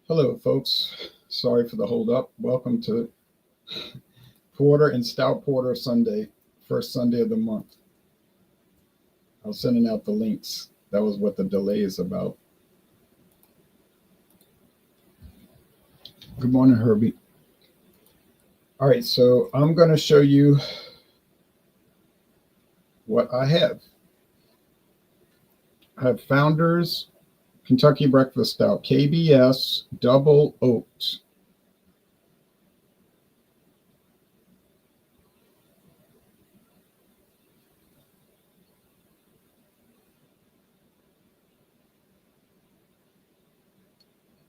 Hello, folks. Sorry for the hold up. Welcome to Porter and Stout Porter Sunday, first Sunday of the month. I was sending out the links. That was what the delay is about. Good morning, Herbie. All right, so I'm going to show you what I have. I have Founders Kentucky Breakfast Stout, KBS Double Oaked.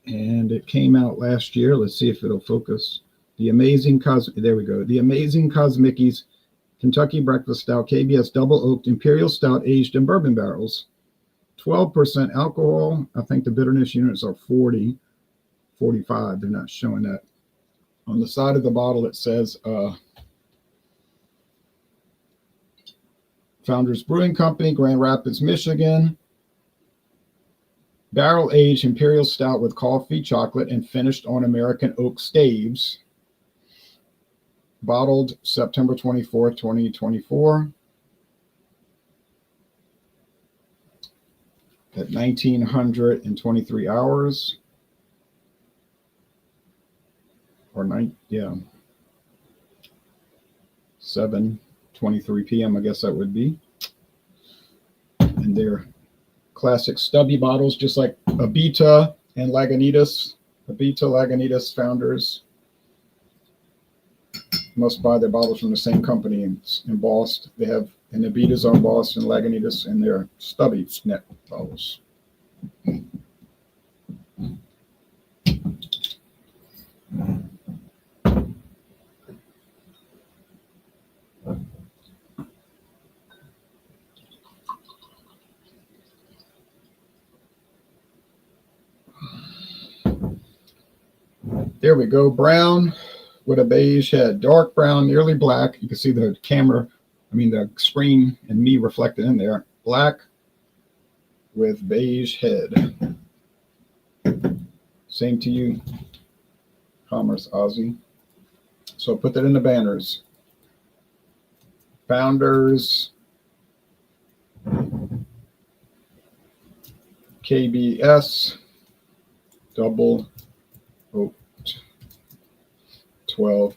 And it came out last year. Let's see if it'll focus. The Amazing there we go. The Amazing Cosmickies Kentucky Breakfast Stout, KBS Double Oaked Imperial Stout aged in bourbon barrels. 12% alcohol. I think the bitterness units are 40, 45. They're not showing that. On the side of the bottle, it says Founders Brewing Company, Grand Rapids, Michigan. Barrel aged Imperial Stout with coffee, chocolate, and finished on American oak staves. Bottled September 24th, 2024. At 1923 hours. Or 7:23 p.m. I guess that would be. And they're classic stubby bottles, just like Abita and Lagunitas. Abita, Lagunitas Founders must buy their bottles from the same company embossed. They have, and Abitas are embossed and Lagunitas, and they're stubby neck bottles. There we go. Brown with a beige head. Dark brown, nearly black. You can see the the screen and me reflected in there. Black with beige head. Same to you, Commerce Ozzy. So put that in the banners. Founders KBS Double Oaked 12%.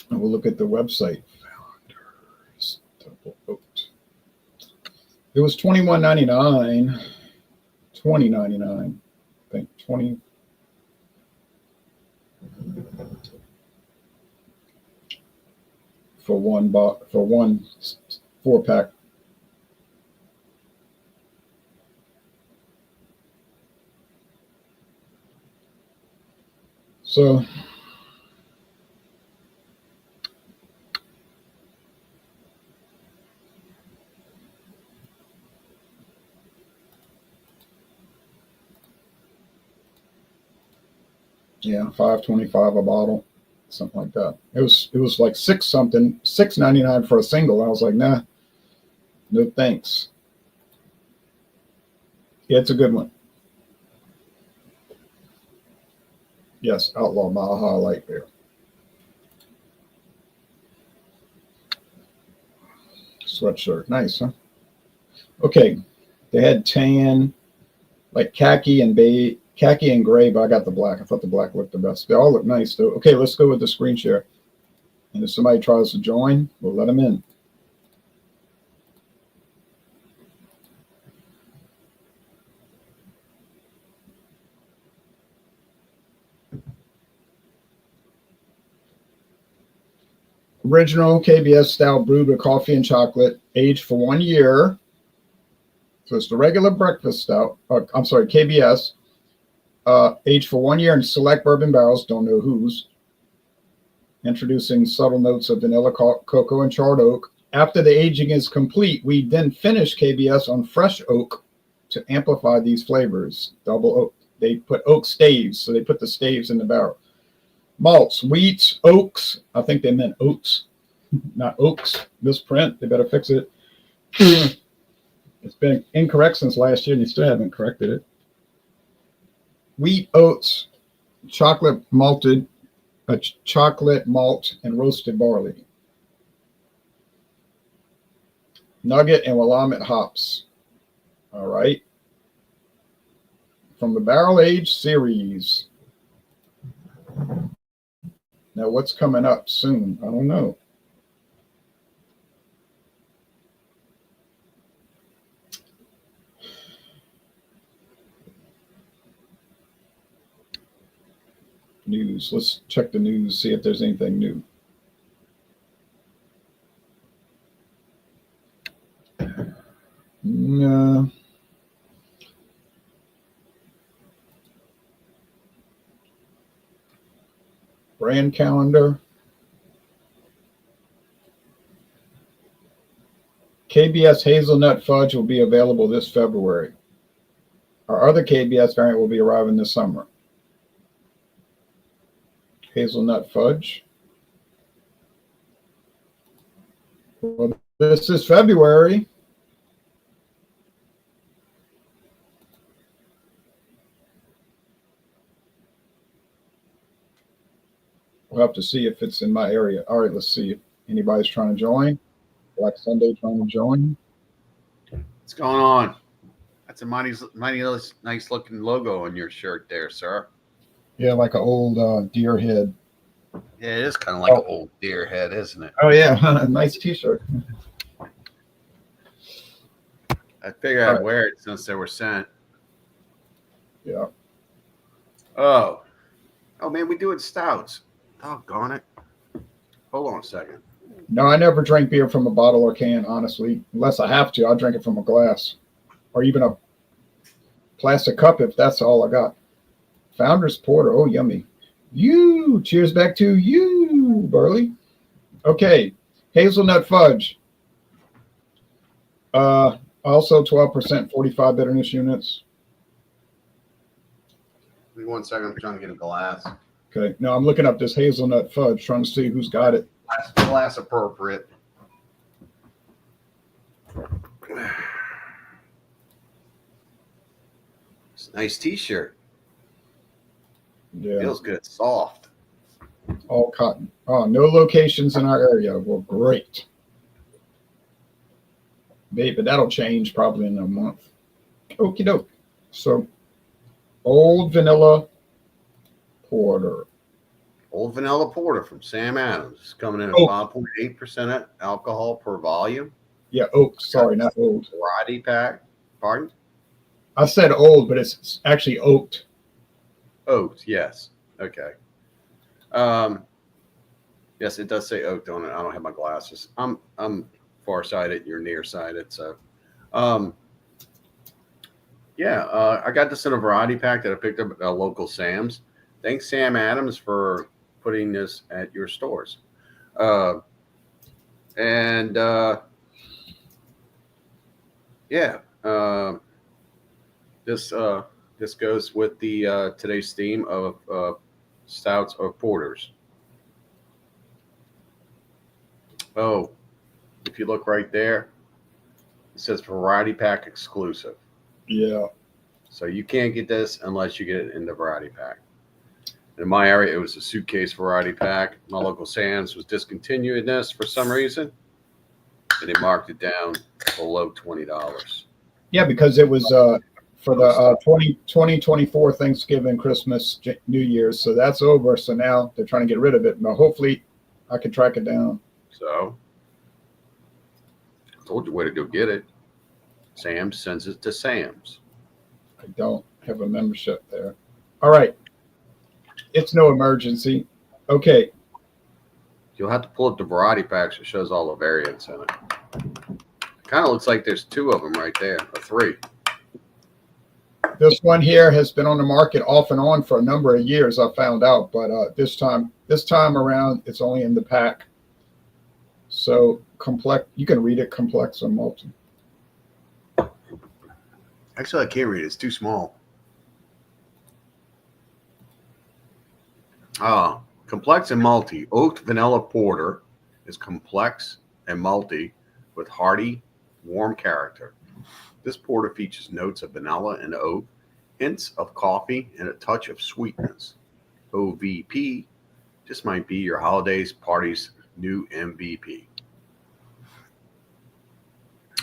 And we'll look at the website. Founders Double Oaked. It was $21.99. $20.99. I think 20. For one 4-pack. So yeah, $5.25 a bottle, something like that. It was like $6.99 for a single. I was like, nah, no thanks. Yeah, it's a good one. Yes, Outlaw Baja Light Beer. Sweatshirt, nice, huh? Okay, they had tan, like khaki and gray, but I got the black. I thought the black looked the best. They all look nice, though. Okay, let's go with the screen share. And if somebody tries to join, we'll let them in. Original KBS Stout brewed with coffee and chocolate, aged for 1 year. So it's the regular breakfast stout. KBS, aged for 1 year in select bourbon barrels. Don't know whose. Introducing subtle notes of vanilla, cocoa, and charred oak. After the aging is complete, we then finish KBS on fresh oak to amplify these flavors. Double oak. They put oak staves, so they put the staves in the barrel. Malts, wheats, oaks. I think they meant oats, not oaks. Misprint. They better fix it. It's been incorrect since last year, and you still haven't corrected it. Wheat, oats, chocolate malted, chocolate malt, and roasted barley. Nugget and Willamette hops. All right. From the Barrel Age series. Now, what's coming up soon? I don't know. News. Let's check the news, see if there's anything new. No. Brand calendar. KBS hazelnut fudge will be available this February. Our other KBS variant will be arriving this summer. Hazelnut fudge. Well, this is February. We'll have to see if it's in my area. All right, let's see if anybody's trying to join. Black Sunday trying to join. What's going on? That's a mighty nice looking logo on your shirt there, sir. Yeah, like an old deer head. Yeah, it is kind of like an old deer head, isn't it? Oh, yeah. Nice t-shirt. I figured I'd wear it since they were sent. Yeah. Oh, man, we doing stouts. Doggone it. Hold on a second. No, I never drink beer from a bottle or can, honestly. Unless I have to, I'll drink it from a glass. Or even a plastic cup if that's all I got. Founder's Porter. Oh, yummy. You. Cheers back to you, Burley. Okay. Hazelnut fudge. Also 12%, 45 bitterness units. Give me 1 second. I'm trying to get a glass. Okay. No, I'm looking up this hazelnut fudge, trying to see who's got it. Glass appropriate. It's a nice t-shirt. Yeah. Feels good. Soft. All cotton. Oh, no locations in our area. Well, great. But that'll change probably in a month. Okie doke. So, Old Vanilla Porter. Old Vanilla Porter from Sam Adams. It's coming in at 5.8% alcohol per volume. Yeah, oak. Sorry, not old. Variety pack. Pardon? I said old, but it's actually oaked. Oaked, yes. Okay. Yes, it does say oaked on it. I don't have my glasses. I'm farsighted. You're nearsighted. So, I got this in a variety pack that I picked up at a local Sam's. Thanks, Sam Adams, for putting this at your stores. This goes with the today's theme of stouts or porters. Oh, if you look right there, it says variety pack exclusive. Yeah. So you can't get this unless you get it in the variety pack. In my area, it was a suitcase variety pack. My local Sam's was discontinuing this for some reason, and they marked it down below $20. Yeah, because it was for the 2024 Thanksgiving, Christmas, New Year's. So that's over. So now they're trying to get rid of it. Now, hopefully, I can track it down. So I told you where to go get it. Sam's sends it to Sam's. I don't have a membership there. All right. It's no emergency. Okay. You'll have to pull up the variety pack so it shows all the variants in it. Kind of looks like there's two of them right there, or three. This one here has been on the market off and on for a number of years, I found out, but this time around, it's only in the pack. So complex, you can read it, complex or multi. Actually, I can't read it. It's too small. Complex and multi. Oaked Vanilla Porter is complex and multi with hearty warm character. This porter features notes of vanilla and oak, hints of coffee, and a touch of sweetness. OVP, this might be your holidays party's new MVP.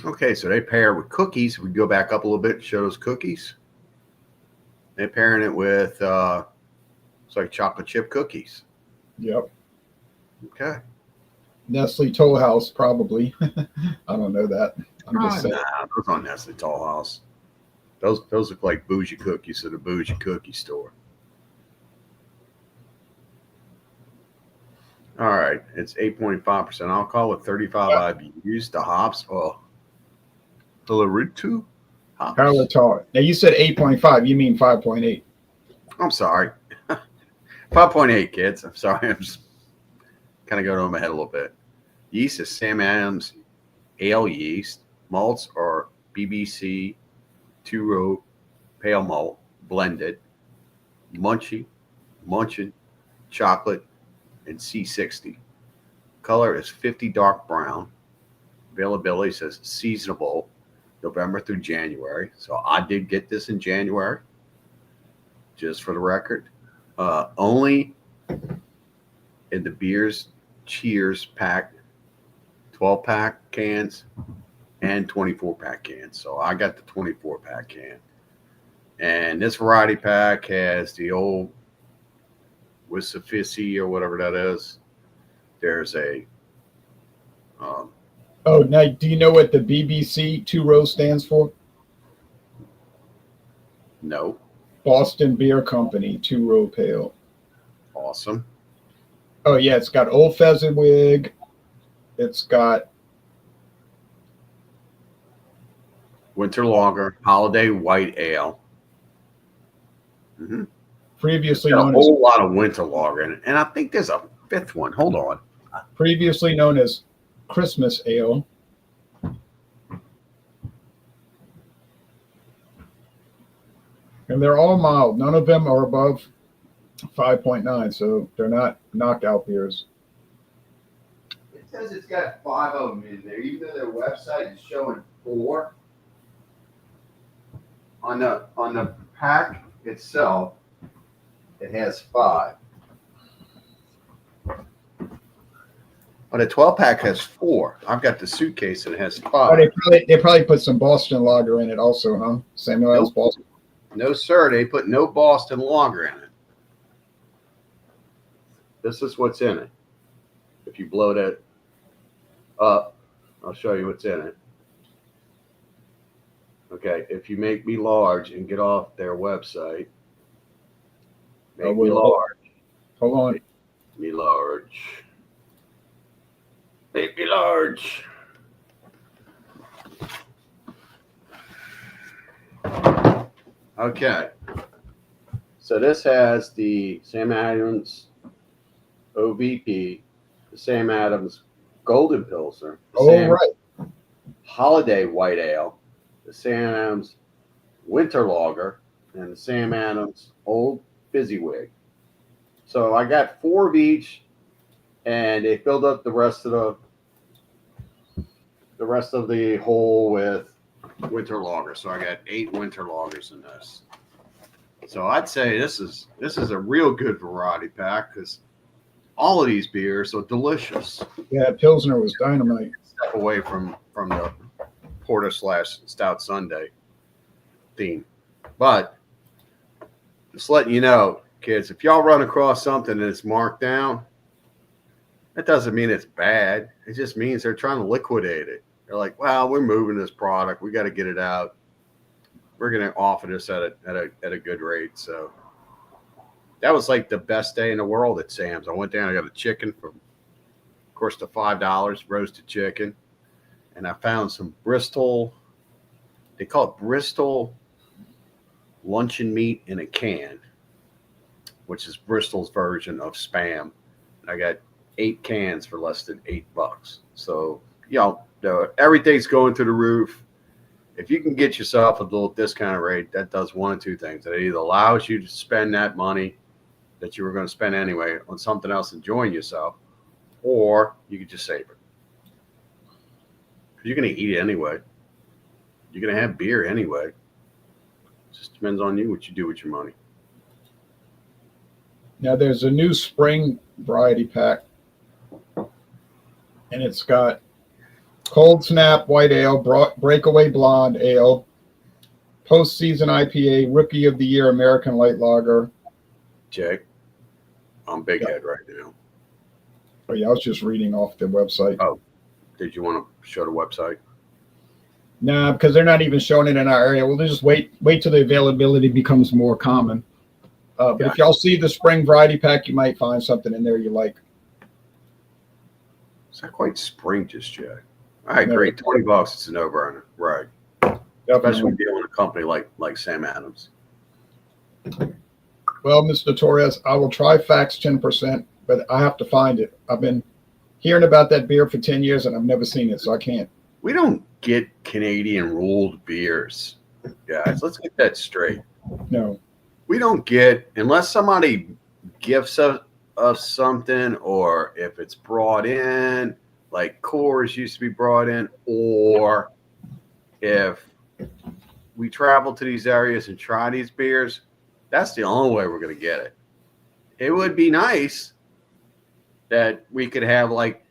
Okay, so they pair with cookies. We go back up a little bit and show those cookies. They're pairing it with it's like chocolate chip cookies. Yep. Okay. Nestle Toll House, probably. I don't know that. I'm just saying. Nah, those aren't Nestle Toll House. Those look like bougie cookies at a bougie cookie store. All right, it's 8.5% alcohol with 35 IBUs. The hops, Hilaritu hops. Hallertau. Now you said 8.5. You mean 5.8? I'm sorry, 5.8, kids. I'm sorry, I'm just kind of going over my head a little bit. Yeast is Sam Adams ale yeast. Malts are BBC two-row pale malt blended, munchin, chocolate, and C60. Color is 50 dark brown. Availability says seasonable November through January. So I did get this in January, just for the record. Only in the Beers Cheers pack, 12-pack cans and 24-pack cans. So I got the 24-pack can. And this variety pack has the old Wissafici or whatever that is. There's a Oh, now do you know what the BBC 2-row stands for? no. Boston Beer Company 2-row pale. Awesome. Oh yeah, it's got Old Fezziwig. It's got Winter Lager, Holiday White Ale. previously Got a known as whole lot of Winter Lager in it. And I think there's a fifth one. Hold on. Christmas ale. And they're all mild. None of them are above 5.9, so they're not knockout beers. It says it's got 5 of them in there, even though their website is showing 4. On the pack itself, it has 5. But a 12-pack has 4. I've got the suitcase and it has 5. Oh, they probably put some Boston Lager in it also, huh? Samuel Adams Boston. No, sir. They put no Boston Lager in it. This is what's in it. If you blow that up, I'll show you what's in it. Okay, if you make me large and get off their website, make me large. Hold on. Make me large. Make me large. Okay. So this has the Sam Adams OVP, the Sam Adams Golden Pilsner, the Sam Right. Holiday White Ale, the Sam Adams Winter Lager, and the Sam Adams Old Fezziwig. So I got 4 of each, and they filled up the rest of the hole with Winter Lager. So I got 8 Winter Lagers in this. So I'd say this is a real good variety pack because all of these beers are delicious. Yeah, Pilsner was dynamite. Step away from the Porter / Stout Sunday theme. But just letting you know, kids, if y'all run across something that's marked down, that doesn't mean it's bad. It just means they're trying to liquidate it. They're like, well, we're moving this product. We got to get it out. We're going to offer this at a good rate. So that was like the best day in the world at Sam's. I went down, I got a chicken for, of course, the $5 roasted chicken. And I found some Bristol, they call it Bristol luncheon meat in a can, which is Bristol's version of Spam. I got 8 cans for less than $8. So, everything's going to the roof. If you can get yourself a little discount rate, that does one of 2 things. It either allows you to spend that money that you were going to spend anyway on something else enjoying yourself, or you could just save it. You're going to eat it anyway. You're going to have beer anyway. It just depends on you what you do with your money. Now there's a new spring variety pack, and it's got Cold Snap White Ale, Breakaway Blonde Ale, Postseason IPA, Rookie of the Year American Light Lager. Jay, I'm big head right now. Oh yeah, I was just reading off the website. Oh, did you want to show the website? Nah, because they're not even showing it in our area. We'll just wait till the availability becomes more common. But if y'all see the spring variety pack, you might find something in there you like. It's not quite spring just yet. I agree. $20, it's a no-brainer. Right. Especially when dealing with a company like Sam Adams. Well, Mr. Torres, I will try Fax 10%, but I have to find it. I've been hearing about that beer for 10 years, and I've never seen it, so I can't. We don't get Canadian ruled beers, guys. Let's get that straight. No. We don't get, unless somebody gifts us something, or if it's brought in, like Coors used to be brought in, or if we travel to these areas and try these beers, that's the only way we're going to get it. It would be nice that we could have like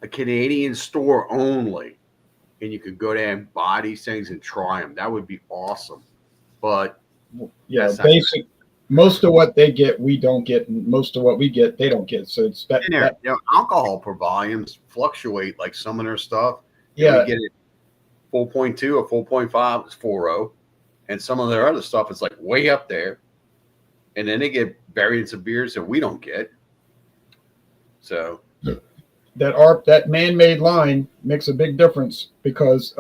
a Canadian store only, and you could go there and buy these things and try them. That would be awesome. But yeah, basic. Most of what they get, we don't get, and most of what we get, they don't get. So it's that. Alcohol per volumes fluctuate like some of their stuff. Yeah, we get it 4.2 or 4.5 is 4.0, and some of their other stuff is like way up there. And then they get variants of beers that we don't get. So that man-made line makes a big difference because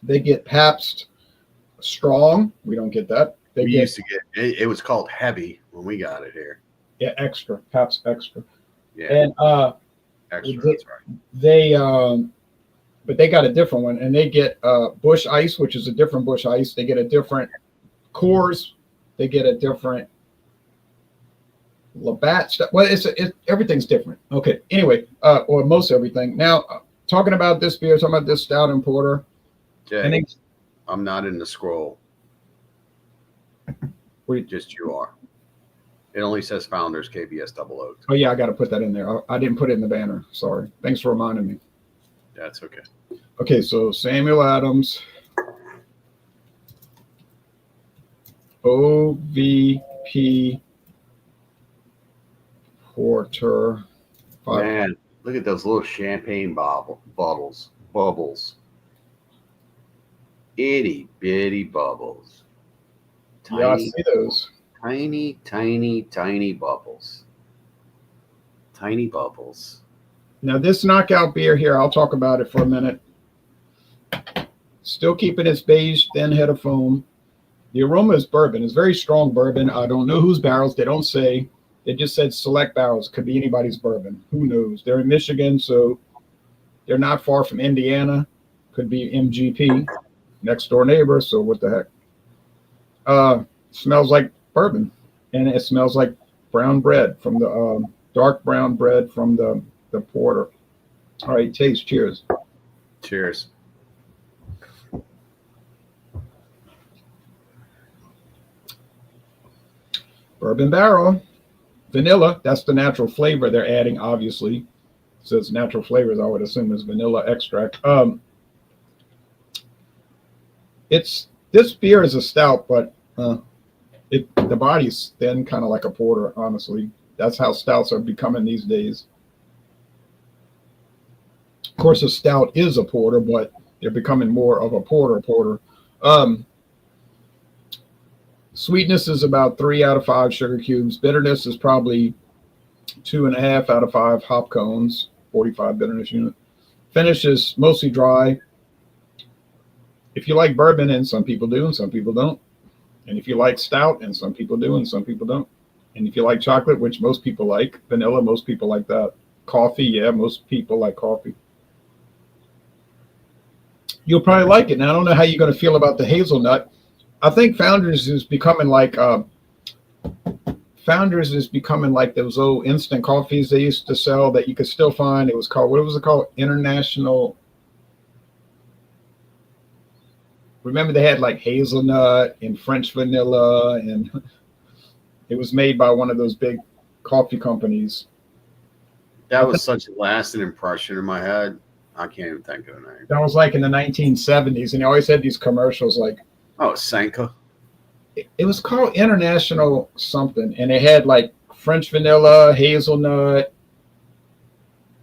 they get Pabst Strong. We don't get that. We used to get it was called Heavy when we got it here. Yeah, Extra, Pabst Extra. Yeah, and Extra. That's right. They but they got a different one, and they get Bush Ice, which is a different Bush Ice. They get a different Coors. They get a different Labatt stuff. Well, everything's different. Okay. Anyway, or most everything. Now, talking about this beer, talking about this stout and porter. Jay, I'm not in the scroll. Just you are. It only says Founders KBS Double Oak. Oh yeah, I got to put that in there. I didn't put it in the banner. Sorry. Thanks for reminding me. That's okay. Okay, so Samuel Adams, OVP Porter. Man, look at those little champagne bubbles. Itty bitty bubbles. Tiny, yeah, I see those. Tiny, tiny, tiny bubbles. Tiny bubbles. Now this knockout beer here, I'll talk about it for a minute. Still keeping its beige thin head of foam. The aroma is bourbon. It's very strong bourbon. I don't know whose barrels. They don't say. They just said select barrels. Could be anybody's bourbon. Who knows? They're in Michigan, so they're not far from Indiana. Could be MGP, next door neighbor. So what the heck? Smells like bourbon, and it smells like brown bread from the dark brown bread from the porter. All right, taste. Cheers. Cheers. Bourbon barrel. Vanilla, that's the natural flavor they're adding, obviously. It says natural flavors, I would assume is vanilla extract. This beer is a stout, but the body's thin, kind of like a porter, honestly. That's how stouts are becoming these days. Of course, a stout is a porter, but they're becoming more of a porter. Sweetness is about 3 out of 5 sugar cubes. Bitterness is probably 2.5 out of 5 hop cones, 45 bitterness unit. Finish is mostly dry. If you like bourbon, and some people do, and some people don't. And if you like stout, and some people do, and some people don't. And if you like chocolate, which most people like, vanilla, most people like that. Coffee, yeah, most people like coffee. You'll probably like it. Now, I don't know how you're going to feel about the hazelnut. I think Founders is becoming like those old instant coffees they used to sell that you could still find. It was called, what was it called? International remember they had like hazelnut and French vanilla, and it was made by one of those big coffee companies. That I was think such a lasting impression in my head. I can't even think of the name. that was like in the 1970s, and they always had these commercials like Oh, Sanka. it was called International something, and they had like French vanilla, hazelnut,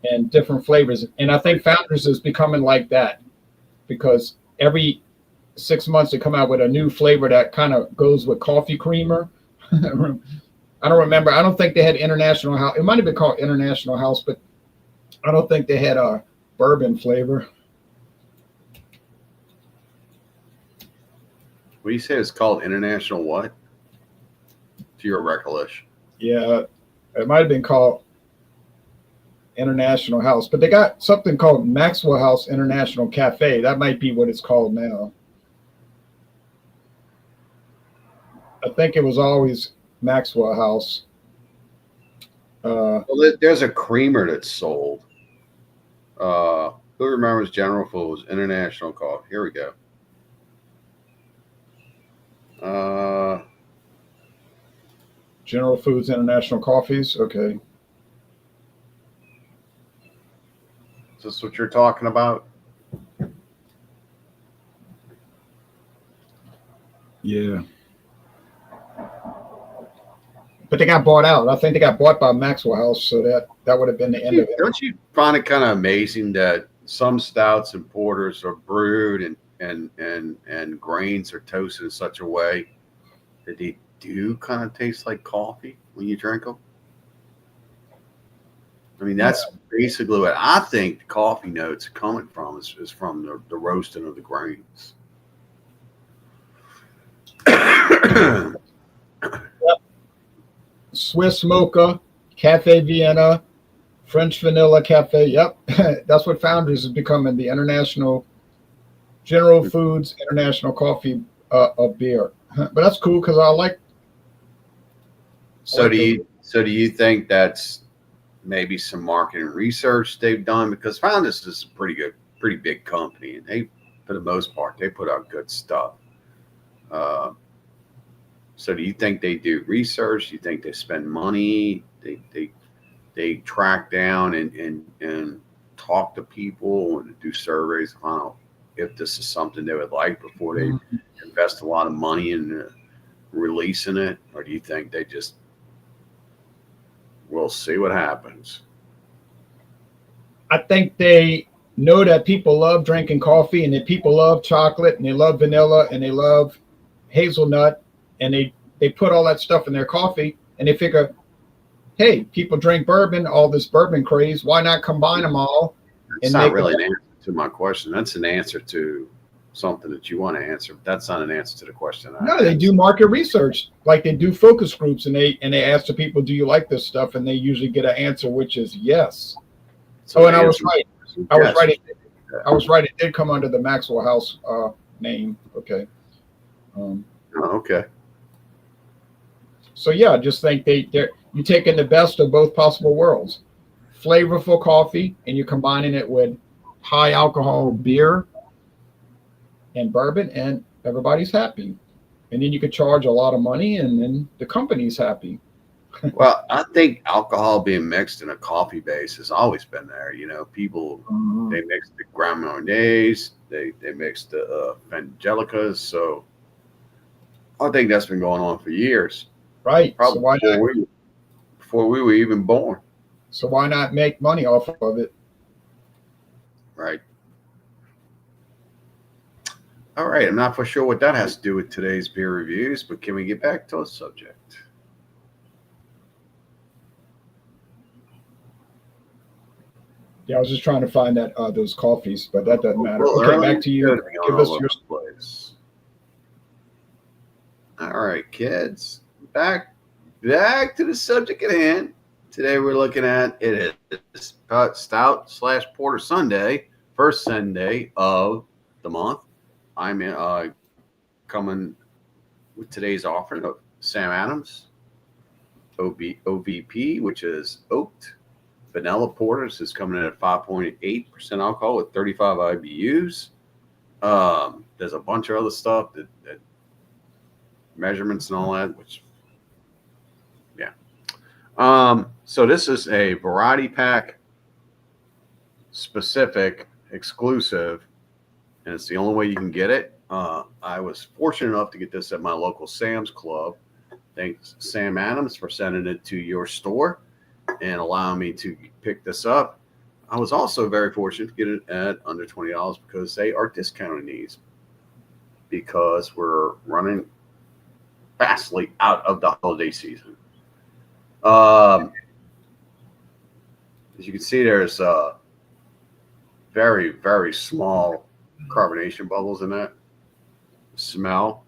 and different flavors. And I think Founders is becoming like that because every 6 months they come out with a new flavor that kind of goes with coffee creamer. I don't remember. I don't think they had International House. It might have been called International House, but I don't think they had a bourbon flavor. What do you say it's called? International what? To your recollection. Yeah, it might have been called International House, but they got something called Maxwell House International Cafe. That might be what it's called now. I think it was always Maxwell House. Well, there's a creamer that's sold. Who remembers General Foods International Coffee? Here we go. General Foods International Coffees. Okay. Is this what you're talking about? Yeah. But they got bought out. I think they got bought by Maxwell House, so that would have been the end of it. Don't you find it kind of amazing that some stouts and porters are brewed and grains are toasted in such a way that they do kind of taste like coffee when you drink them? I mean, that's basically what I think the coffee notes are coming from is from the roasting of the grains. Swiss Mocha, Cafe Vienna, French Vanilla Cafe. Yep. That's what Founders is becoming, the international General Foods International Coffee of beer. But that's cool because I like. So do you think that's maybe some marketing research they've done? Because Founders is a pretty big company, and they, for the most part, they put out good stuff. So do you think they do research? Do you think they spend money? They track down and talk to people and do surveys on if this is something they would like before they invest a lot of money in releasing it? Or do you think they just, we'll see what happens? I think they know that people love drinking coffee and that people love chocolate and they love vanilla and they love hazelnut, and they put all that stuff in their coffee, and they figure, hey, people drink bourbon, all this bourbon craze, why not combine them all? It's not really an answer to my question. That's an answer to something that you want to answer, but that's not an answer to the question. No, they do market research, like they do focus groups, and they ask the people, do you like this stuff? And they usually get an answer, which is yes. So, and I was right. I was right. It did come under the Maxwell House name. Okay. Okay. So yeah, I just think you're taking the best of both possible worlds. Flavorful coffee, and you're combining it with high alcohol beer and bourbon, and everybody's happy. And then you could charge a lot of money, and then the company's happy. Well, I think alcohol being mixed in a coffee base has always been there. You know, people, they mix the Grand Marniers, they mix the Angelicas. So I think that's been going on for years. Right. Probably So before we were even born. So why not make money off of it? Right. All right. I'm not for sure what that has to do with today's beer reviews, but can we get back to the subject? Yeah, I was just trying to find that those coffees, but that doesn't matter. Well, okay, back to you. Give us your place. All right, kids. Back to the subject at hand. Today we're looking at it is Stout / Porter Sunday, first Sunday of the month. I'm coming with today's offering of Sam Adams OVP, which is oaked vanilla porters, is coming in at 5.8% alcohol with 35 IBUs. there's a bunch of other stuff that measurements and all that, which, yeah. So this is a variety pack specific exclusive, and it's the only way you can get it. I was fortunate enough to get this at my local Sam's Club. Thanks, Sam Adams, for sending it to your store and allowing me to pick this up. I was also very fortunate to get it at under $20 because they are discounting these because we're running fastly out of the holiday season. As you can see, there's very, very small carbonation bubbles in that. Smell.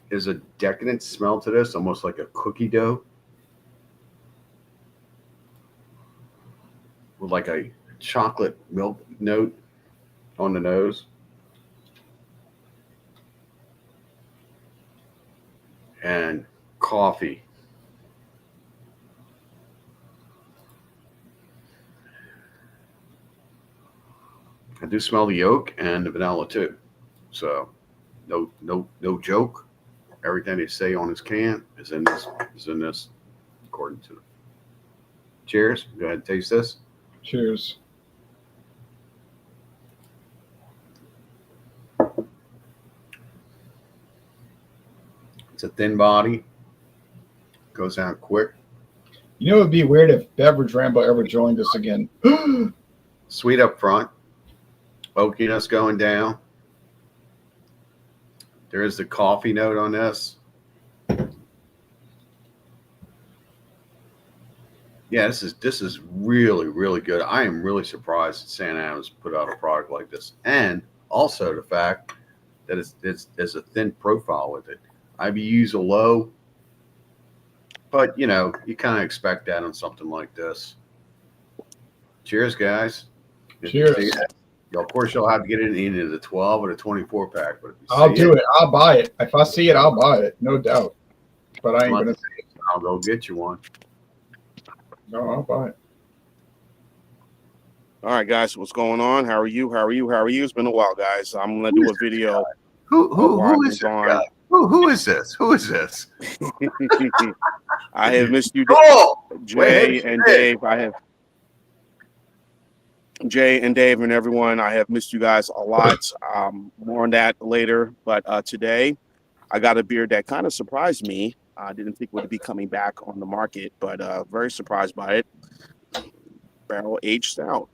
There's a decadent smell to this, almost like a cookie dough with like a chocolate milk note on the nose. And coffee. I do smell the yolk and the vanilla too. So no joke. Everything they say on this can is in this according to it. Cheers. Go ahead and taste this. Cheers. It's a thin body. Goes out quick. You know, it would be weird if Beverage Rambo ever joined us again. Sweet up front. Oakiness going down. There is the coffee note on this. Yeah, this is really, really good. I am really surprised that Sam Adams put out a product like this, and also the fact that it's a thin profile with it. IBU's a low, but you know you kind of expect that on something like this. Cheers, guys. Cheers. Of course, you'll have to get it in either the 12 or the 24 pack. But I'll do it. I'll buy it. If I see it, I'll buy it. No doubt. But I ain't going to see it. I'll go get you one. No, I'll buy it. All right, guys, what's going on? How are you? It's been a while, guys. I'm going to do a video. Who is this guy? Who is this? Who is this? I have missed you, Jay and Dave. Jay and Dave and everyone, I have missed you guys a lot. More on that later. But today, I got a beer that kind of surprised me. I didn't think it would be coming back on the market, but very surprised by it. Barrel aged stout.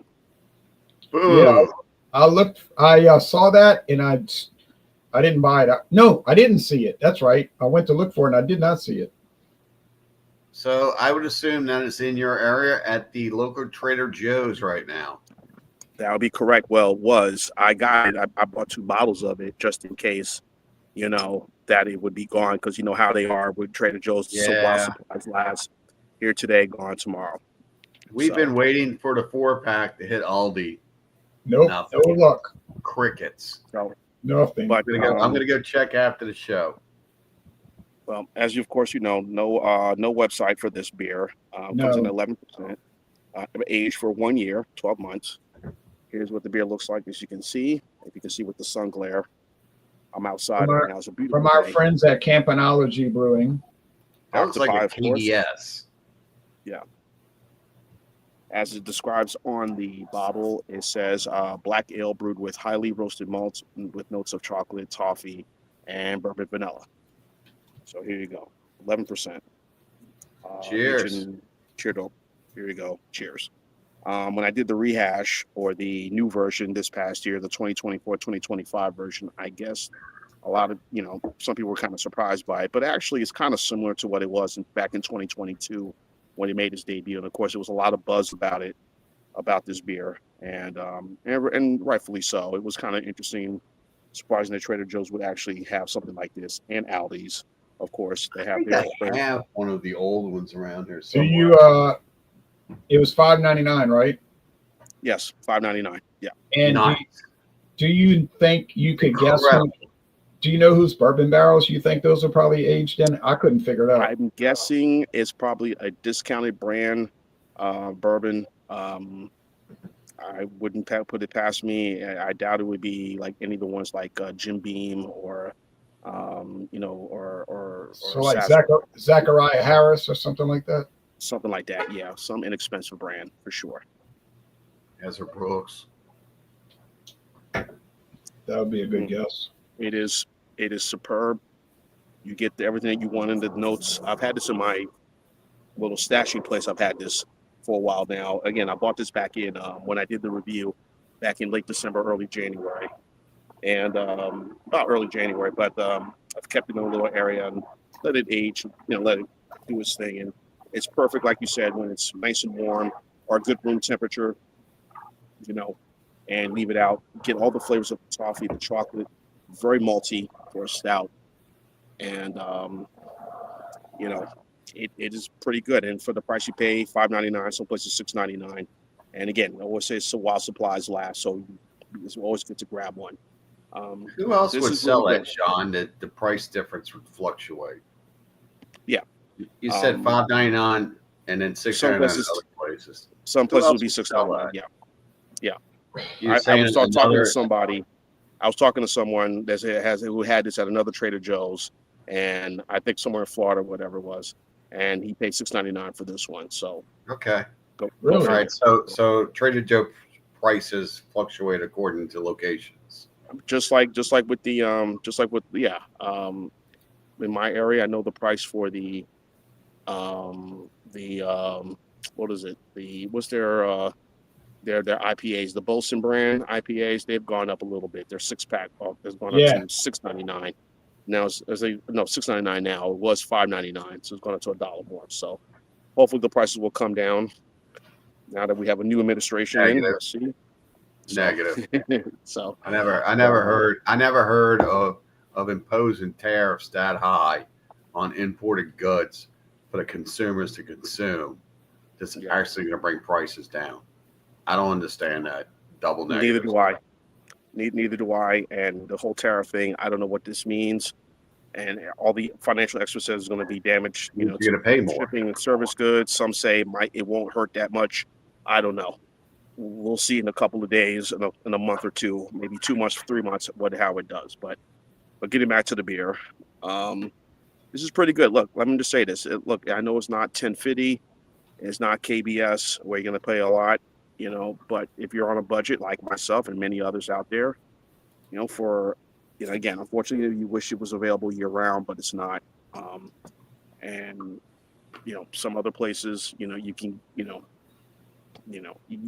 Yeah, I saw that and I didn't buy it. No, I didn't see it. That's right. I went to look for it and I did not see it. So I would assume that it's in your area at the local Trader Joe's right now. That would be correct. Well, it was. I got it. I bought 2 bottles of it just in case, you know, that it would be gone because you know how they are with Trader Joe's. Yeah. So while supplies last, here today, gone tomorrow. We've been waiting for the 4-pack to hit Aldi. Nope. Nothing. No luck. Crickets. So, Nothing. but I'm gonna go check after the show. well, as you of course you know, no website for this beer. Comes in 11%. Aged for 1 year, 12 months. Here's what the beer looks like, as you can see. If you can see with the sun glare, I'm outside right now. It's a beautiful From our day. friends at Campanology Brewing. That looks like a KDS. Yeah. As it describes on the bottle, it says black ale brewed with highly roasted malts with notes of chocolate, toffee, and bourbon vanilla. So here you go, 11%. Cheers. Cheers. Here you go. Cheers. When I did the rehash or the new version this past year, the 2024-2025 version, I guess a lot of, you know, some people were kind of surprised by it, but actually it's kind of similar to what it was back in 2022 when he made his debut. And of course, there was a lot of buzz about it, about this beer, and rightfully so. It was kind of interesting, surprising that Trader Joe's would actually have something like this, and Aldi's, of course. They have I have one of the old ones around here Do somewhere. you? It was $5.99, right? Yes, $5.99. Yeah. And Nice. do you think you could guess? Incredible. Do you know whose bourbon barrels you think those are probably aged in? I couldn't figure it out. I'm guessing it's probably a discounted brand bourbon. I I wouldn't put it past me. I doubt it would be like any of the ones like Jim Beam or, So or like Sazerac, Zachariah Harris or something like that. something like that. Yeah, some inexpensive brand for sure. Ezra Brooks. That would be a good guess. It is superb. You get everything that you want in the notes. I've had this in my little stashing place. I've had this for a while now. Again, I bought this back in when I did the review back in late December, early January, and not early January, but I've kept it in a little area and let it age, let it do its thing. And it's perfect, like you said, when it's nice and warm or good room temperature, and leave it out. Get all the flavors of the toffee, the chocolate, very malty for a stout. And, it is pretty good. And for the price you pay, $5.99, some places $6.99. And again, I always say it's while supplies last, so it's always good to grab one. Who else this would is sell really that, Sean? That the price difference would fluctuate. Yeah. You said $5.99 and then $6.99 in other places. Some Who places else would be would sell $6.99. that? Yeah. You're I saying was talking to another. somebody. I was talking to someone who had this at another Trader Joe's, and I think somewhere in Florida, whatever it was, and he paid $6.99 for this one. So Okay. go Really? All right. So Trader Joe prices fluctuate according to locations. just like in my area, I know the price for what is it? What's their IPAs, the Bolson brand IPAs, they've gone up a little bit. Their 6-pack has gone up Yeah. to $6.99. Now $6.99 now. It was $5.99, so it's gone up to $1 more. So hopefully the prices will come down now that we have a new administration in. We'll see. Negative. So I never heard of imposing tariffs that high on imported goods for the consumers to consume. That's actually going to bring prices down. I don't understand that double negative. Neither do I. Neither do I. And the whole tariff thing, I don't know what this means. And all the financial experts says is going to be damaged. You're going to pay more. Shipping and service goods. Some say it won't hurt that much. I don't know. We'll see in a couple of days, in a month or two, maybe 2 months, 3 months, how it does. But getting back to the beer, this is pretty good. Look, let me just say this. Look, I know it's not 1050, it's not KBS where you're going to pay a lot, but if you're on a budget like myself and many others out there, again, unfortunately, you wish it was available year round, but it's not. And some other places, you can, you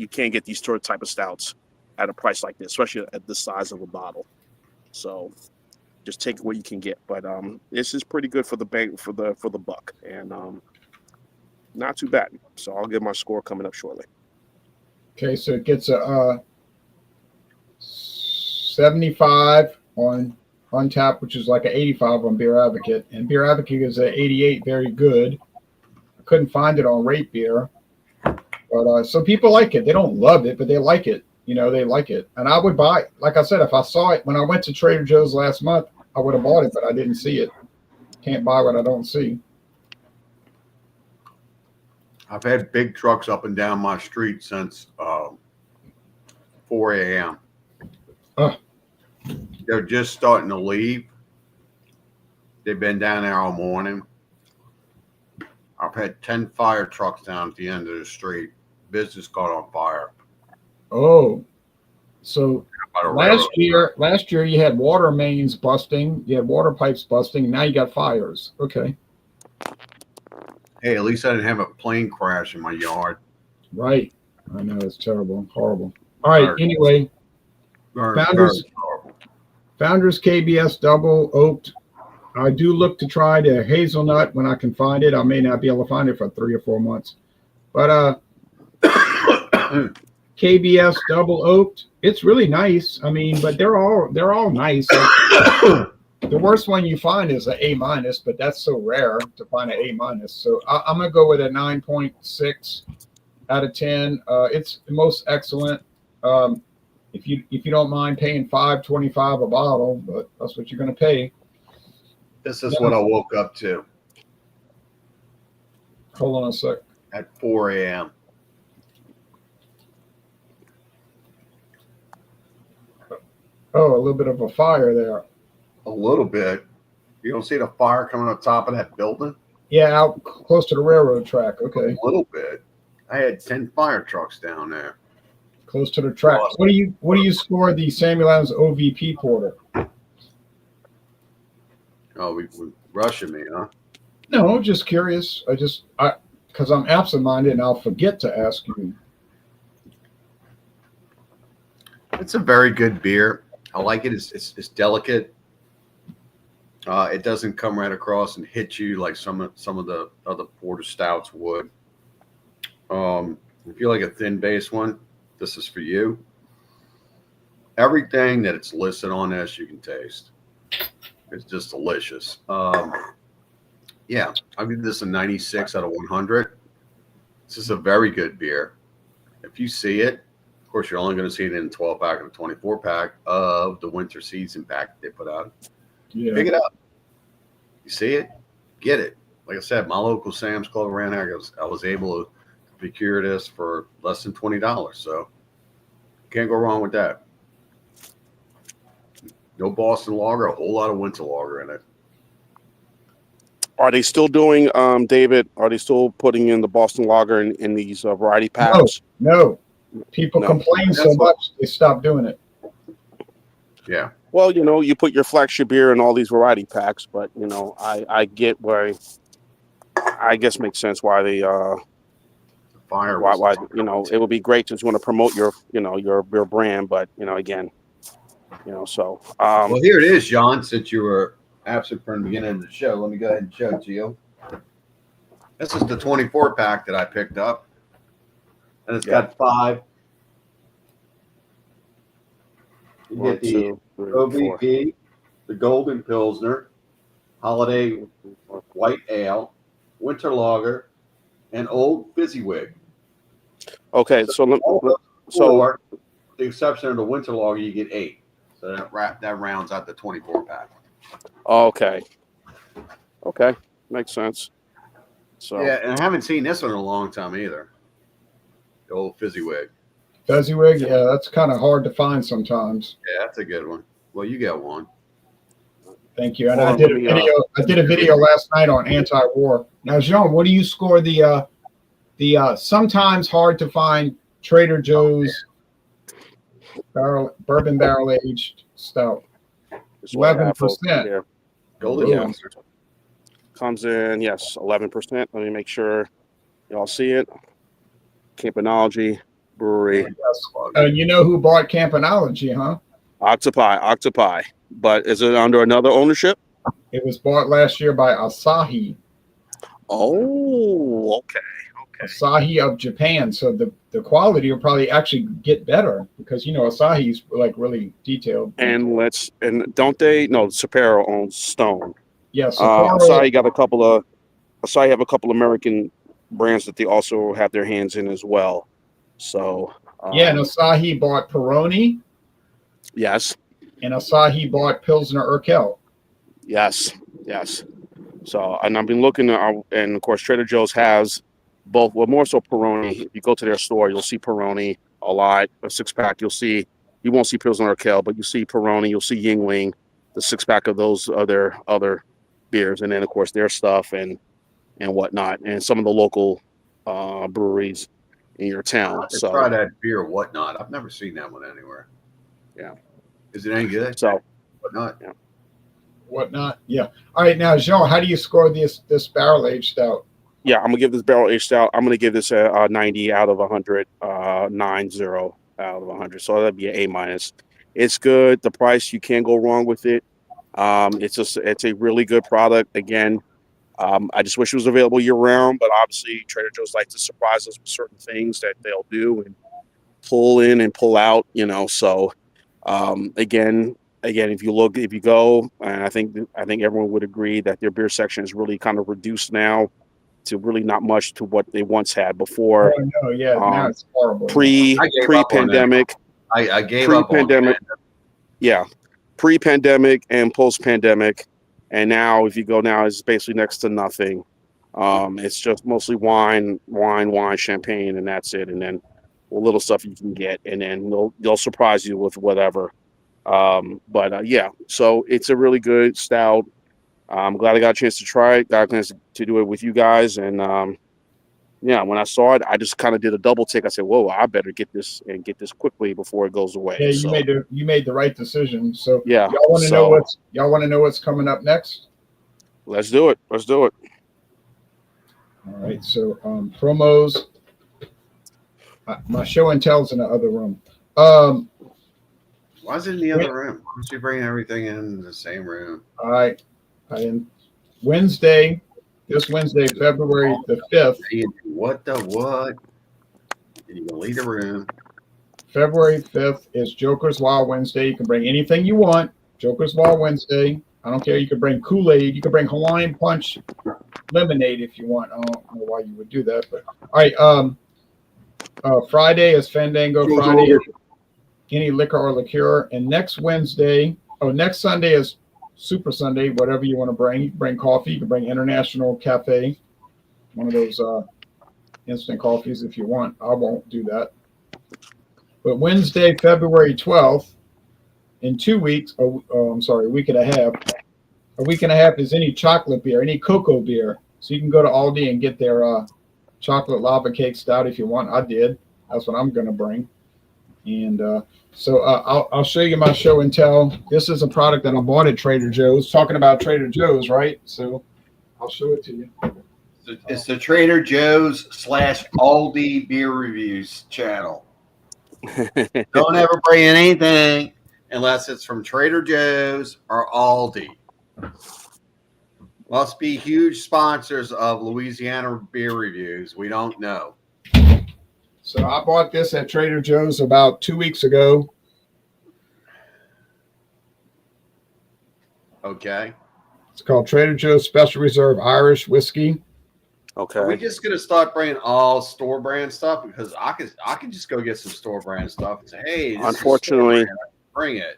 can't get these type of stouts at a price like this, especially at the size of a bottle. So just take what you can get. But this is pretty good for the bank for the buck, and not too bad. So I'll give my score coming up shortly. Okay, so it gets a 75 on Untappd, which is like an 85 on Beer Advocate, and Beer Advocate is an 88, very good. I couldn't find it on Rate Beer, but so people like it. They don't love it, but they like it. They like it, and I would buy it. Like I said, if I saw it when I went to Trader Joe's last month, I would have bought it, but I didn't see it. Can't buy what I don't see. I've had big trucks up and down my street since 4 a.m. They're just starting to leave. They've been down there all morning. I've had 10 fire trucks down at the end of the street. Business caught on fire. Oh, so last year you had water mains busting, you had water pipes busting, now you got fires. Okay. Hey, at least I didn't have a plane crash in my yard. Right. I know, it's terrible, horrible. All right. Anyway, Founders KBS double oaked. I do look to try the hazelnut when I can find it. I may not be able to find it for 3 or 4 months, but KBS double oaked. It's really nice. I mean, but they're all nice. The worst one you find is an A-, but that's so rare to find an A-. So I'm gonna go with a 9.6 out of 10. It's the most excellent. If you don't mind paying $5.25 a bottle, but that's what you're gonna pay. This is what I woke up to. Hold on a sec. At 4 a.m. Oh, a little bit of a fire there. A little bit. You don't see the fire coming on top of that building? Yeah, out close to the railroad track. Okay, A little bit. I had 10 fire trucks down there. close to the track. Awesome. What do you score the Samuel Adams OVP porter? Oh, we rushing me, huh? No, just curious. Because I'm absent-minded and I'll forget to ask you. It's a very good beer. I like it. It's delicate. It doesn't come right across and hit you like some of the other porter stouts would. If you like a thin base one, this is for you. Everything that it's listed on this, you can taste. It's just delicious. Yeah, I'll give this a 96 out of 100. This is a very good beer. If you see it, of course, you're only going to see it in a 12-pack and a 24-pack of the winter season pack they put out. Yeah. Pick it up. You see it, get it. Like I said, my local Sam's Club around here, I was able to procure this for less than $20. So can't go wrong with that. No Boston Lager, a whole lot of winter lager in it. Are they still doing, David? Are they still putting in the Boston Lager in these variety packs? No. People No. complain so much they stopped doing it. Yeah. Well, you put your flagship beer in all these variety packs, but I get why. I guess makes sense why they Fire. why it would be great to want to promote your your brand, but again, so Well, here it is, John. Since you were absent from the beginning of the show, let me go ahead and show it to you. This is the 24-pack that I picked up, and it's got 5. You one, get the 2, 3, 4. OVP, the Golden Pilsner, Holiday White Ale, Winter Lager, and Old Fizzywig. Okay, so For the exception of the Winter Lager, you get 8. So that rounds out the 24-pack. okay, makes sense. So Yeah, and I haven't seen this one in a long time either. The Old Fizzywig. Fezziwig, yeah, that's kind of hard to find sometimes. Yeah, that's a good one. Well, you got one. Thank you. And Hold I on, did a let me, video. I did a video last night on anti-war. Now, Jean, what do you score the sometimes hard to find Trader Joe's bourbon barrel aged stout? This is what I have 11%. over here. Golden Yeah. Pilsner. Comes in, yes, 11%. Let me make sure y'all see it. Campanology Brewery, You know who bought Campanology, huh? Octopi. But is it under another ownership? It was bought last year by Asahi. Oh, okay. Asahi of Japan. So the quality will probably actually get better because Asahi's like really detailed. And don't they? No, Sapporo owns Stone. Yes. Asahi have a couple American brands that they also have their hands in as well. So and Asahi bought Peroni. Yes. And Asahi bought Pilsner Urquell. Yes. So, and I've been looking, and of course, Trader Joe's has both. Well, more so Peroni. If you go to their store, you'll see Peroni a lot. A 6-pack, you won't see Pilsner Urquell, but you see Peroni. You'll see Yingling, the 6-pack of those other beers, and then of course their stuff and whatnot, and some of the local breweries in your town. So try that beer, Whatnot. I've never seen that one anywhere. Yeah. Is it any good? So Whatnot. Yeah. Whatnot. Yeah. All right. Now, Jean, how do you score this barrel aged stout? Yeah, I'm gonna give this barrel aged stout. I'm gonna give this a 90 out of 100, 90 out of 100. So that'd be an A-. It's good. The price, you can't go wrong with it. It's a really good product. Again, I just wish it was available year round, but obviously Trader Joe's like to surprise us with certain things that they'll do and pull in and pull out. So again, if you go, and I think everyone would agree that their beer section is really kind of reduced now to really not much to what they once had before. Oh, no, yeah, now it's horrible. Pre-pandemic. I gave up on pandemic. Yeah, pre-pandemic and post-pandemic, and now if you go now, it's basically next to nothing. It's just mostly wine, champagne, and that's it. And then little stuff you can get, and then they'll surprise you with whatever. Yeah, so it's a really good stout. I'm glad I got a chance to try it. Got a chance to do it with you guys, and yeah, when I saw it, I just kind of did a double take. I said, "Whoa, I better get this and get this quickly before it goes away." Yeah, So you made the right decision. So yeah, y'all want to know what's coming up next? let's do it. Let's do it. All right. So promos. My show and tell's in the other room. Why is it in the other room? Why don't you bring everything in the same room? All right. This Wednesday, February the 5th. What the what? And you can leave the room. February 5th is Joker's Wild Wednesday. You can bring anything you want. Joker's Wild Wednesday. I don't care. You can bring Kool-Aid. You can bring Hawaiian Punch lemonade if you want. I don't know why you would do that, but all right. Friday is Fandango Friday. Any liquor or liqueur. And next Sunday is Super Sunday. Whatever you want to bring. You can bring coffee. You can bring International Cafe. One of those instant coffees if you want. I won't do that. But Wednesday, February 12th, in 2 weeks, a week and a half. A week and a half is any chocolate beer, any cocoa beer. So you can go to Aldi and get their chocolate lava cake stout if you want. I did. That's what I'm going to bring. And I'll show you my show and tell. This is a product that I bought at Trader Joe's. Talking about Trader Joe's, right? So I'll show it to you. It's the Trader Joe's / Aldi beer reviews channel. Don't ever bring anything unless it's from Trader Joe's or Aldi. Must be huge sponsors of Louisiana beer reviews. We don't know. So I bought this at Trader Joe's about 2 weeks ago. Okay. It's called Trader Joe's Special Reserve Irish Whiskey. Okay. Are we just gonna start bringing all store brand stuff? Because I can just go get some store brand stuff and say, hey, this Unfortunately, is bring it.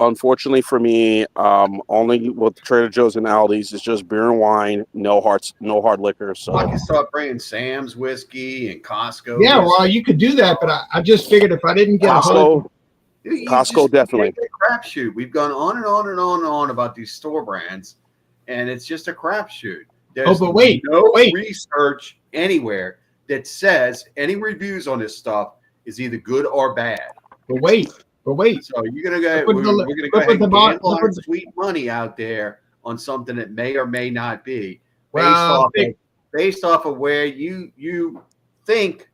Unfortunately for me, only with Trader Joe's and Aldi's, it's just beer and wine, no hard liquor. So I can start bringing Sam's whiskey and Costco. Yeah, whiskey. well, you could do that, but I just figured if I didn't get Costco definitely. Crapshoot. We've gone on and on and on and on about these store brands, and it's just a crapshoot. There's but wait. research anywhere that says any reviews on this stuff is either good or bad. But wait. So you're gonna go. We're gonna go ahead and gamble our sweet money out there on something that may or may not be based off of where you think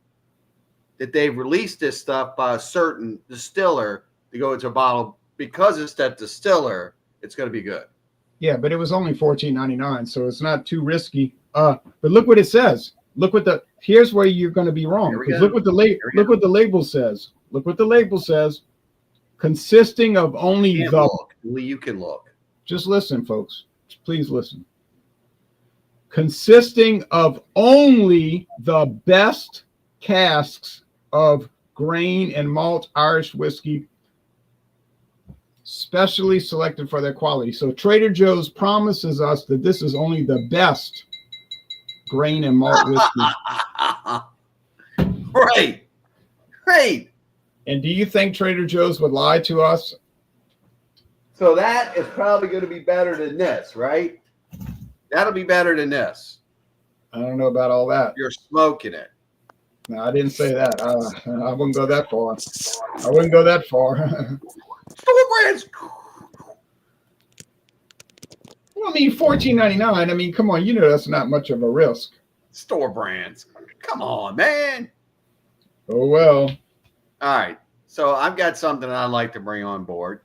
that they've released this stuff by a certain distiller to go into a bottle. Because it's that distiller, it's going to be good. Yeah, but it was only $14.99, so it's not too risky. But look what it says. Here's where you're going to be wrong. Because look what the label says. Look what the label says. Consisting of only you can look. Just listen, folks. Please listen. Consisting of only the best casks of grain and malt Irish whiskey, specially selected for their quality. So Trader Joe's promises us that this is only the best grain and malt whiskey. Right. And do you think Trader Joe's would lie to us? So that is probably going to be better than this, right? That'll be better than this. I don't know about all that. You're smoking it. No, I didn't say that. I wouldn't go that far. Store brands. Well, I mean, $14.99. I mean, come on, you know that's not much of a risk. Store brands. Come on, man. Oh, well. All right. So I've got something I'd like to bring on board.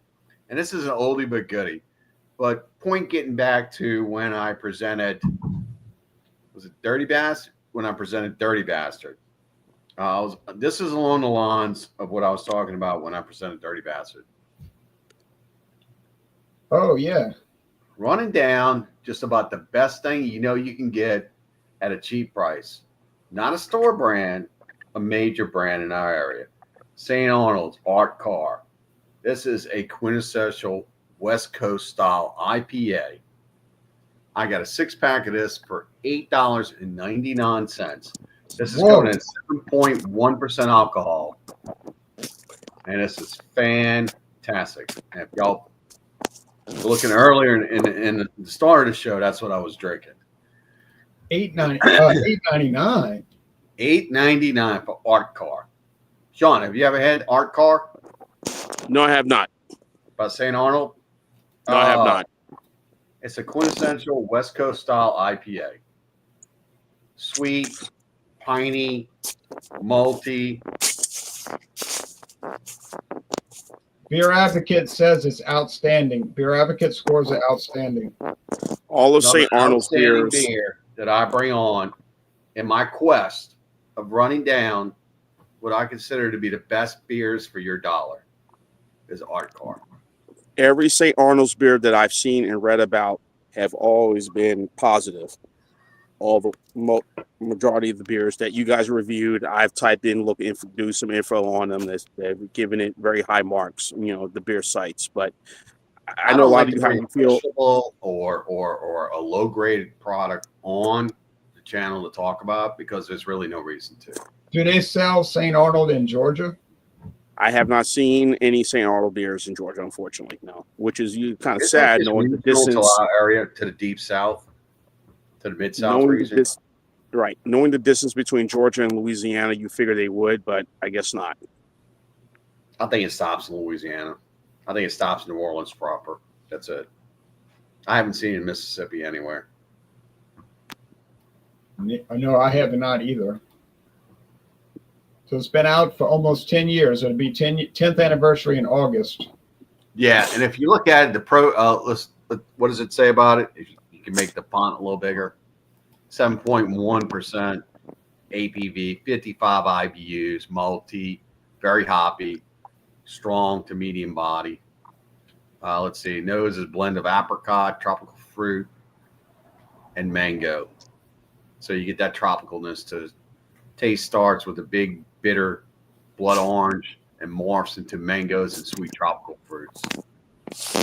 And this is an oldie but goodie. But getting back to when I presented, was it Dirty Bastard? When I presented Dirty Bastard. This is along the lines of what I was talking about when I presented Dirty Bastard. Oh, yeah. Running down just about the best thing you can get at a cheap price. Not a store brand, a major brand in our area. St. Arnold's Art Car. This is a quintessential West Coast style IPA. I got a 6-pack of this for $8.99. This is going at 7.1% alcohol. And this is fantastic. fantastic. And if y'all were looking earlier in the start of the show, that's what I was drinking. $8.99. $8.99 for Art Car. Sean, have you ever had Art Car No, I have not. by St. Arnold? No, I have not. It's a quintessential West Coast style IPA. Sweet, piney, malty. Beer Advocate says it's outstanding. Beer Advocate scores it outstanding. All of Another St. Arnold's outstanding beers. beer that I bring on in my quest of running down what I consider to be the best beers for your dollar is Art Car. Every St. Arnold's beer that I've seen and read about have always been positive. All the majority of the beers that you guys reviewed, I've typed in, do some info on them. They've given it very high marks, the beer sites. But I know a lot of you how you feel. Or a low grade product on the channel to talk about because there's really no reason to. Do they sell St. Arnold in Georgia? I have not seen any St. Arnold beers in Georgia, unfortunately, no. Which is kind of Isn't sad, this knowing the regional to distance. our area, to the deep south, to the mid south Knowing region. knowing the distance between Georgia and Louisiana, you figure they would, but I guess not. I think it stops in Louisiana. I think it stops in New Orleans proper. That's it. I haven't seen it in Mississippi anywhere. No, I have not either. So it's been out for almost 10 years. It'll be 10th anniversary in August. Yeah, and if you look at it, what does it say about it? If you can make the font a little bigger. 7.1% APV, 55 IBUs, multi, very hoppy, strong to medium body. Let's see, nose is a blend of apricot, tropical fruit, and mango. So you get that tropicalness to taste. Starts with a big bitter blood orange and morphs into mangoes and sweet tropical fruits.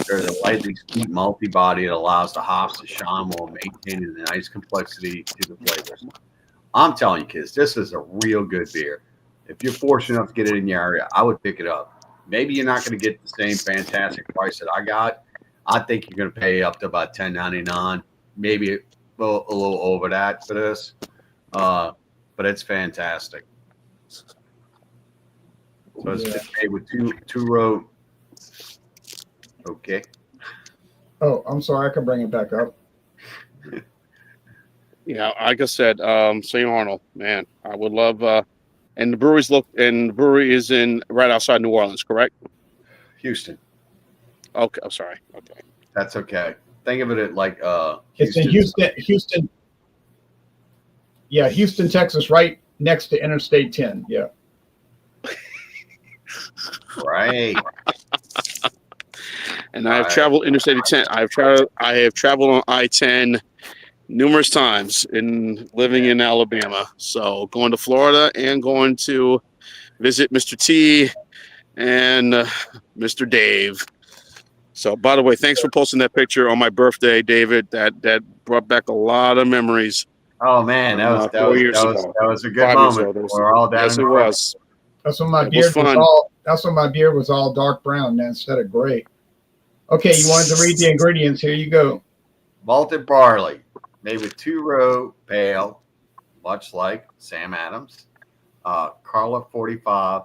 There's a lightly sweet malty body that allows the hops to shine while maintaining a nice complexity to the flavors. I'm telling you, kids, this is a real good beer. If you're fortunate enough to get it in your area, I would pick it up. Maybe you're not going to get the same fantastic price that I got. I think you're going to pay up to about $10.99, maybe a little over that for this. But it's fantastic. So it's made with two row. Okay. Oh, I'm sorry. I can bring it back up. Yeah, like I said, St. Arnold, man, I would love. And the brewery is in right outside New Orleans, correct? Houston. Okay, I'm sorry. Okay, that's okay. Think of it like it's in Houston. Yeah, Houston, Texas, right next to Interstate 10. Yeah. Right. And I have traveled Interstate 10. I have traveled on I-10 numerous times in living in Alabama. So going to Florida and going to visit Mr. T and Mr. Dave. So by the way, thanks for posting that picture on my birthday, David. That brought back a lot of memories. Oh man, that was a good moment. We're all down. Yes, it was. That's when my beard was all. That's when my beard was all dark brown instead of gray. Okay, you wanted to read the ingredients. Here you go. Malted barley, made with two-row pale, much like Sam Adams, Carla 45,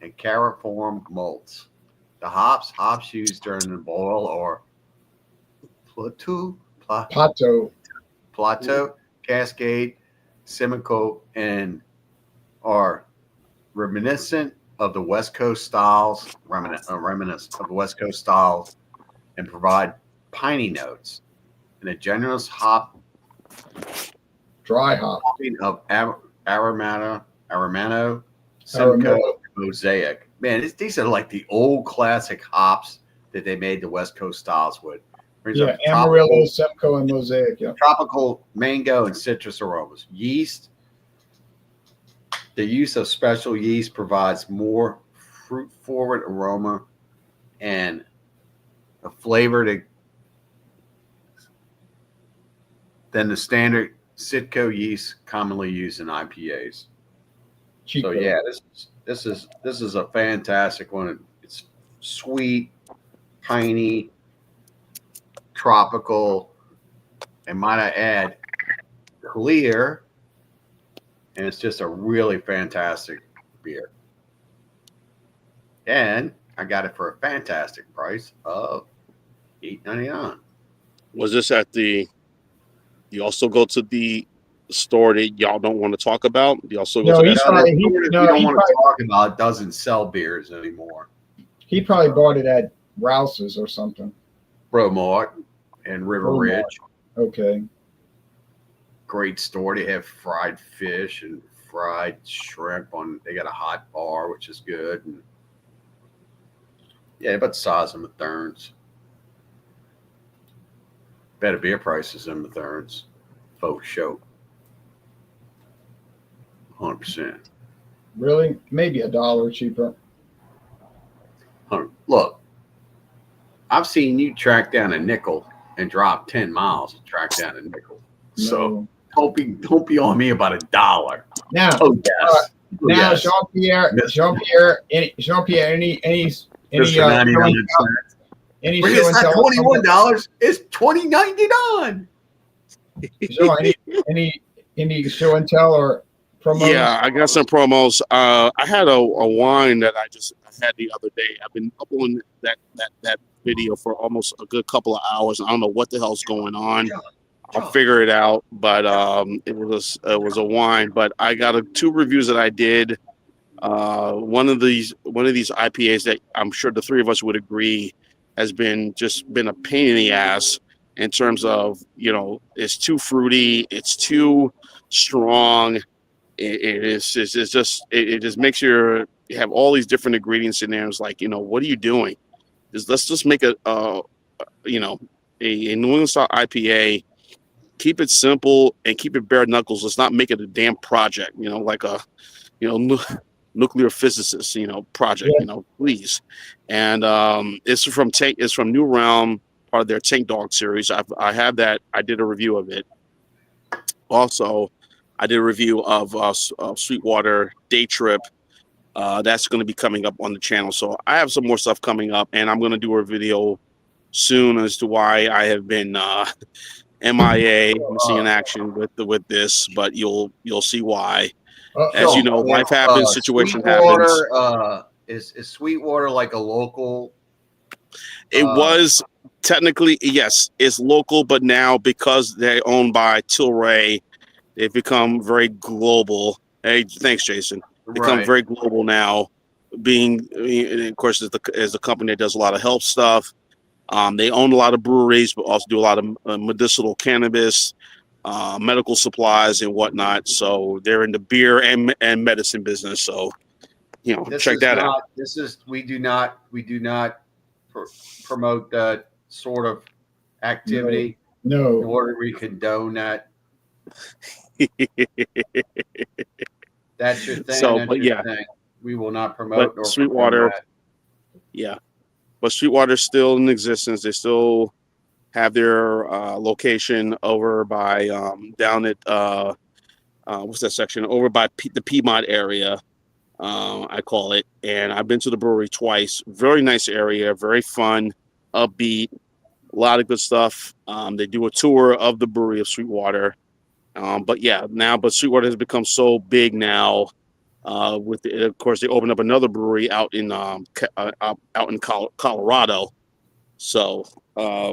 and Cariform malts. The hops used during the boil or Plateau, Cascade, Simcoe, and are reminiscent of the West Coast styles, reminiscent of the West Coast styles, and provide piney notes and a generous dry hop of Aramano, Simcoe, Mosaic. Man, these are like the old classic hops that they made the West Coast styles with. Yeah, Amarillo, Simcoe, and Mosaic. Yeah, tropical mango and citrus aromas. Yeast. The use of special yeast provides more fruit-forward aroma and a flavor than the standard Sitco yeast commonly used in IPAs. Chico. So yeah, this is a fantastic one. It's sweet, piney, tropical, and might I add, clear. And it's just a really fantastic beer. And I got it for a fantastic price of $8.99. Was this at the? You also go to the store that y'all don't want to talk about? Do you also go No, to he's that? probably- we he don't want to probably- talk about. It doesn't sell beers anymore. He probably bought it at Rouse's or something. Bromart and River Bromart. Ridge, Okay. great store. They have fried fish and fried shrimp on. They got a hot bar, which is good. And yeah, about the size of Mathern's. Better beer prices than Mathern's. Folks show. 100%. Really? Maybe $1 cheaper. Look, I've seen you track down a nickel and drop 10 miles to track down a nickel. So No. don't be on me about $1. Now, Oh yes. now, Yes. Jean-Pierre, any Just for 99 cents. any But show it's and not tell? $21. It's $20.99. Jean, any show and tell or promos? Yeah, I got some promos. I had a wine that I had the other day. I've been uploading that video for almost a good couple of hours. I don't know what the hell's going on. I'll figure it out. But it was a wine. But I got 2 reviews that I did. One of these IPAs that I'm sure the 3 of us would agree has been a pain in the ass in terms of, it's too fruity, it's too strong. It just makes you have all these different ingredients in there. It's like, what are you doing? Let's just make a New England style IPA. Keep it simple and keep it bare knuckles. Let's not make it a damn project, like a, nuclear physicist, project, please. And it's from New Realm, part of their Tank Dog series. I have that. I did a review of it. Also, I did a review of Sweetwater Day Trip. That's going to be coming up on the channel. So I have some more stuff coming up, and I'm going to do a video soon as to why I have been MIA, missing in action with this. But you'll see why. As you know, life happens, situation happens. Is Sweetwater like a local? It was technically, yes, it's local, but now because they're owned by Tilray, they've become very global. Hey, thanks, Jason. Become very global now, being, of course, as a company that does a lot of health stuff. They own a lot of breweries, but also do a lot of medicinal cannabis, medical supplies and whatnot. So they're in the beer and medicine business. So, check that out. We do not promote that sort of activity. No. Nor do we condone that. That's your thing. So, that's but your yeah, thing. We will not promote. but Sweetwater, but Sweetwater's still in existence. They still have their location over by down at what's that section over by the Piedmont area, I call it. And I've been to the brewery twice. Very nice area, very fun, upbeat, a lot of good stuff. They do a tour of the brewery of Sweetwater. But Sweetwater has become so big now. Of course, they opened up another brewery out in Colorado. So I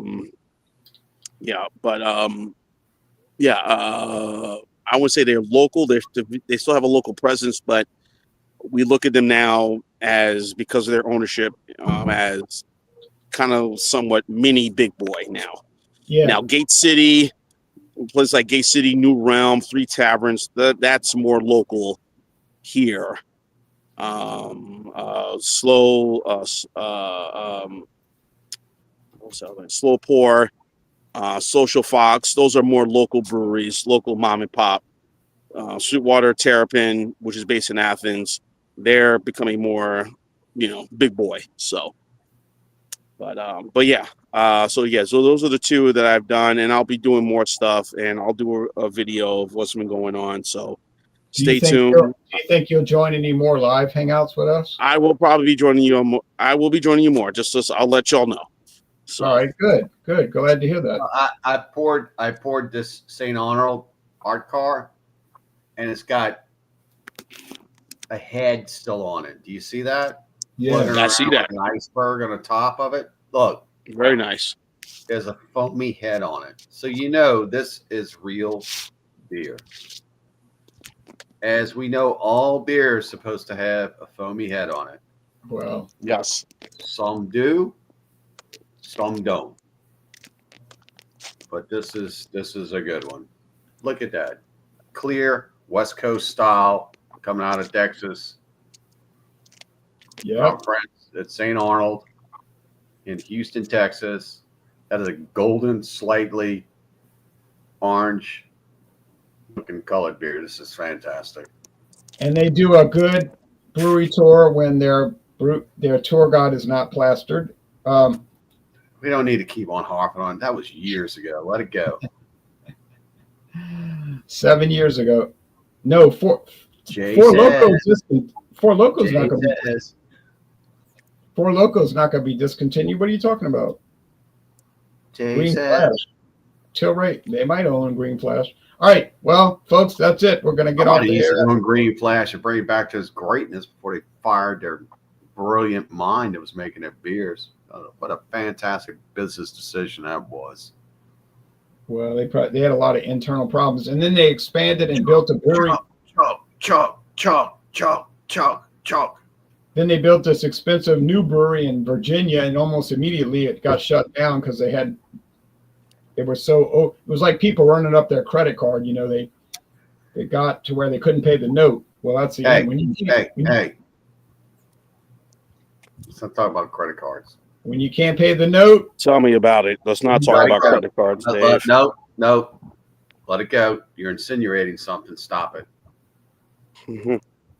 would say they're local. They still have a local presence, but we look at them now as, because of their ownership, as kind of somewhat mini big boy now. Yeah. Now Gate City, places like Gate City, New Realm, 3 Taverns, that's more local here. Slow Pour, Social Fox, those are more local breweries, local mom and pop. Sweetwater, Terrapin, which is based in Athens, they're becoming more, big boy. So, so those are the 2 that I've done, and I'll be doing more stuff, and I'll do a video of what's been going on. So stay tuned. Do you think you'll join any more live hangouts with us? I will probably be joining you. I will be joining you more. Just I'll let y'all know. So All right, good, good. Glad to hear that. I poured this St. Arnold art car, and it's got a head still on it. Do you see that? Floating Yeah, I see around that. like an iceberg on the top of it. Look, Very nice. there's a foamy head on it. So you know this is real beer. As we know, all beer is supposed to have a foamy head on it. well, Yes. Some do, some don't. But this is a good one. Look at that. Clear West Coast style coming out of Texas. yeah. Our friends at St. Arnold in Houston, Texas. That is a golden, slightly orange looking colored beer. This is fantastic. And they do a good brewery tour when their tour guide is not plastered. We don't need to keep on harping on. That was years ago. Let it go. 7 years ago. No, four Jay Four says, Locos. Four Locos Jay not going to be. says, Four Locos not going to be discontinued. What are you talking about? Jay Green says, Flash. Tilray. They might own Green Flash. All right. Well, folks, that's it. We're going to get off somebody the used air. to own Green Flash and bring it back to his greatness before they fired their brilliant mind that was making their beers. What a fantastic business decision that was. Well, they had a lot of internal problems, and then they expanded and built a brewery. Chalk. Then they built this expensive new brewery in Virginia, and almost immediately it got shut down because it was like people running up their credit card. You know, they got to where they couldn't pay the note. Well, that's the end. Hey. Let's not talk about credit cards. When you can't pay the note, Tell me about it. Let's not talk about credit cards, Dave. No. Let it go. You're insinuating something. Stop it. Mhm.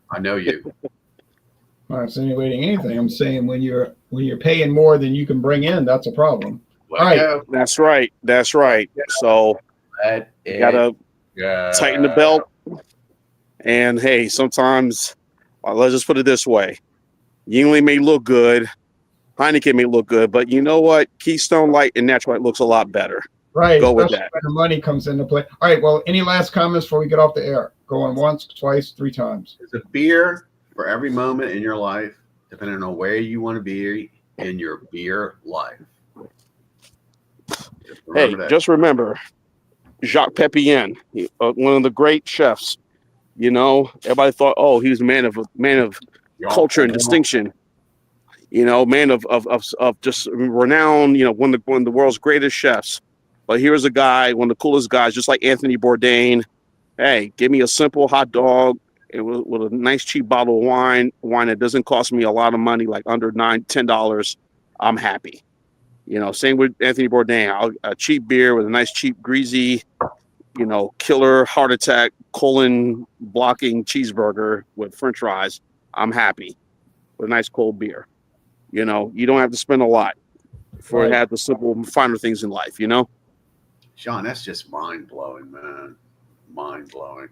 I know you. I'm not insinuating anything. I'm saying when you're paying more than you can bring in, that's a problem. Let All it go. That's right. That's right. So Let you it gotta go. tighten the belt. And hey, sometimes let's just put it this way: Yingling may look good, Heineken may look good, but you know what? Keystone Light and Natural Light looks a lot better. Right, Go with especially that. when the money comes into play. All right, well, any last comments before we get off the air? Going once, twice, 3 times. There's a beer for every moment in your life, depending on where you want to be in your beer life. Just remember, Jacques Pepin, one of the great chefs. You know, everybody thought, oh, he was a man of culture and distinction. You know, man of just renown. You know, one of the world's greatest chefs. But here's a guy, one of the coolest guys, just like Anthony Bourdain. Hey, give me a simple hot dog with a nice cheap bottle of wine that doesn't cost me a lot of money, like under $10. I'm happy. You know, same with Anthony Bourdain. A cheap beer with a nice, cheap, greasy, you know, killer heart attack, colon blocking cheeseburger with French fries. I'm happy with a nice cold beer. You know, you don't have to spend a lot to have the simple, finer things in life, you know? Sean, that's just mind blowing, man. Mind blowing.